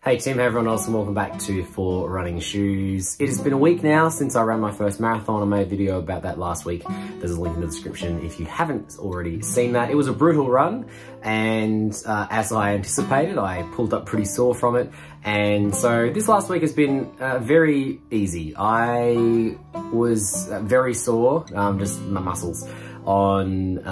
Hey Tim, hey everyone else, and welcome back to For Running Shoes. It has been a week now since I ran my first marathon. I made a video about that last week. There's a link in the description if you haven't already seen that. It was a brutal run, and as I anticipated, I pulled up pretty sore from it. And so this last week has been very easy. I was very sore, just my muscles, on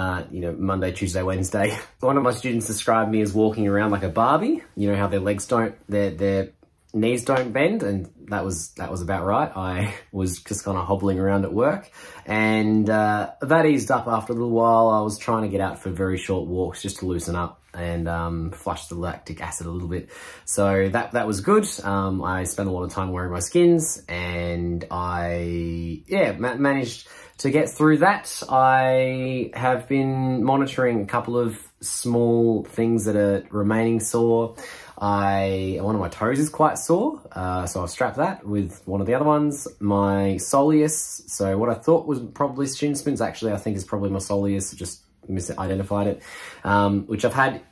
Monday, Tuesday, Wednesday. One of my students described me as walking around like a Barbie. You know how their legs don't, their knees don't bend, and that was about right. I was just kind of hobbling around at work, and that eased up after a little while. I was trying to get out for very short walks just to loosen up and flush the lactic acid a little bit. So that was good. I spent a lot of time wearing my skins, and I managed to get through that. I have been monitoring a couple of small things that are remaining sore. One of my toes is quite sore, so I've strapped that with one of the other ones. My soleus, so what I thought was probably shin splints, actually I think is probably my soleus, just misidentified it, which I've had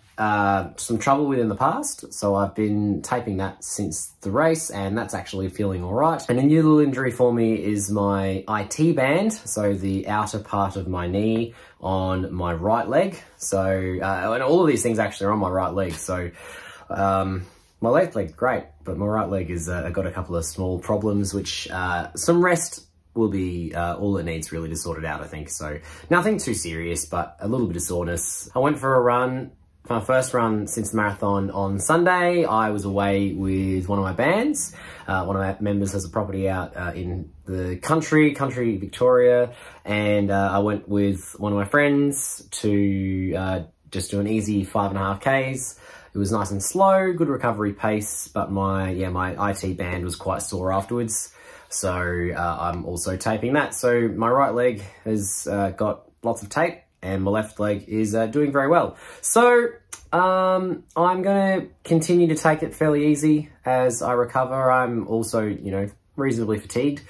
some trouble with in the past, so I've been taping that since the race, and that's actually feeling all right. And a new little injury for me is my IT band, so the outer part of my knee on my right leg. So, and all of these things actually are on my right leg, so my left leg's great, but my right leg is got a couple of small problems, which some rest will be all it needs really to sort it out, I think. So nothing too serious, but a little bit of soreness. I went for a run. For my first run since the marathon on Sunday. I was away with one of my bands. One of my members has a property out in the country Victoria, and I went with one of my friends to just do an easy 5.5 Ks. It was nice and slow, good recovery pace, but my IT band was quite sore afterwards. So I'm also taping that. So my right leg has got lots of tape, and my left leg is doing very well. So I'm gonna continue to take it fairly easy as I recover. I'm also, reasonably fatigued.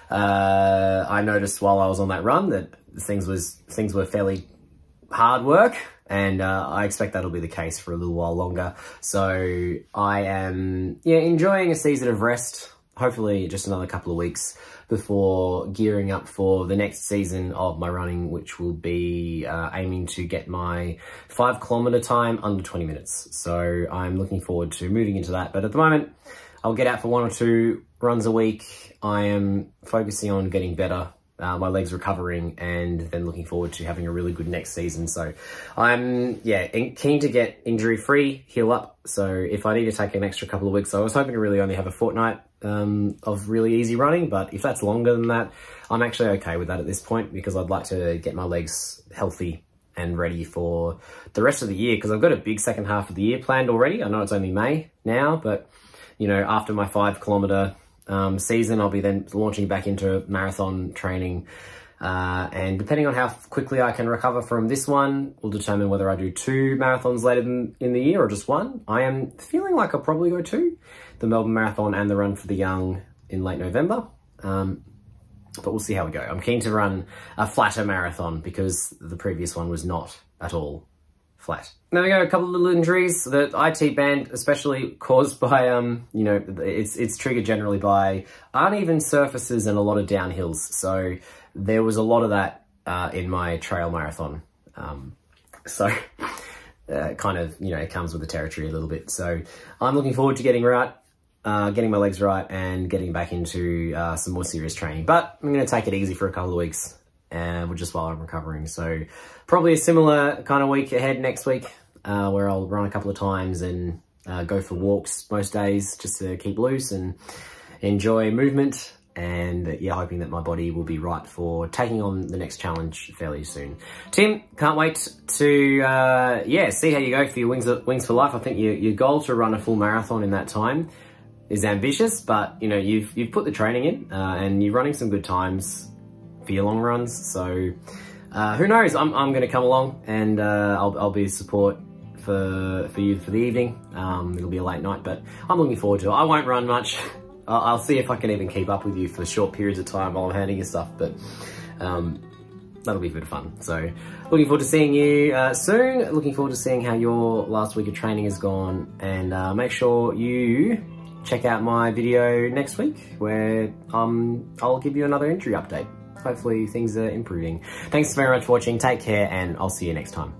I noticed while I was on that run that things were fairly hard work, and I expect that'll be the case for a little while longer. So I am, enjoying a season of rest, hopefully just another couple of weeks before gearing up for the next season of my running, which will be aiming to get my 5 kilometer time under 20 minutes. So I'm looking forward to moving into that. But at the moment, I'll get out for 1 or 2 runs a week. I am focusing on getting better, my legs recovering, and then looking forward to having a really good next season. So I'm, keen to get injury free, heal up. So if I need to take an extra couple of weeks, I was hoping to really only have a fortnight of really easy running, but if that's longer than that, I'm actually okay with that at this point, because I'd like to get my legs healthy and ready for the rest of the year, because I've got a big second half of the year planned already. I know it's only May now, but after my 5 kilometer season, I'll be then launching back into marathon training, and depending on how quickly I can recover from this one will determine whether I do 2 marathons later in the year or just 1. I am feeling like I'll probably go 2, the Melbourne Marathon and the Run for the Young in late November, but we'll see how we go. I'm keen to run a flatter marathon because the previous one was not at all flat. Now we go, a couple of little injuries. The IT band, especially caused by, it's triggered generally by uneven surfaces and a lot of downhills. So there was a lot of that in my trail marathon. It comes with the territory a little bit. So I'm looking forward to getting right, getting my legs right, and getting back into some more serious training. But I'm going to take it easy for a couple of weeks, and just while I'm recovering. So probably a similar kind of week ahead next week, where I'll run a couple of times and go for walks most days just to keep loose and enjoy movement. And hoping that my body will be right for taking on the next challenge fairly soon. Tim, can't wait to see how you go for your Wings for Life. I think your goal to run a full marathon in that time is ambitious, but you've put the training in, and you're running some good times for your long runs. So who knows? I'm going to come along, and I'll be support for you for the evening. It'll be a late night, but I'm looking forward to it. I won't run much. I'll see if I can even keep up with you for short periods of time while I'm handing you stuff, but that'll be a bit of fun. So looking forward to seeing you soon. Looking forward to seeing how your last week of training has gone, and make sure you check out my video next week where I'll give you another injury update. Hopefully things are improving. Thanks very much for watching. Take care, and I'll see you next time.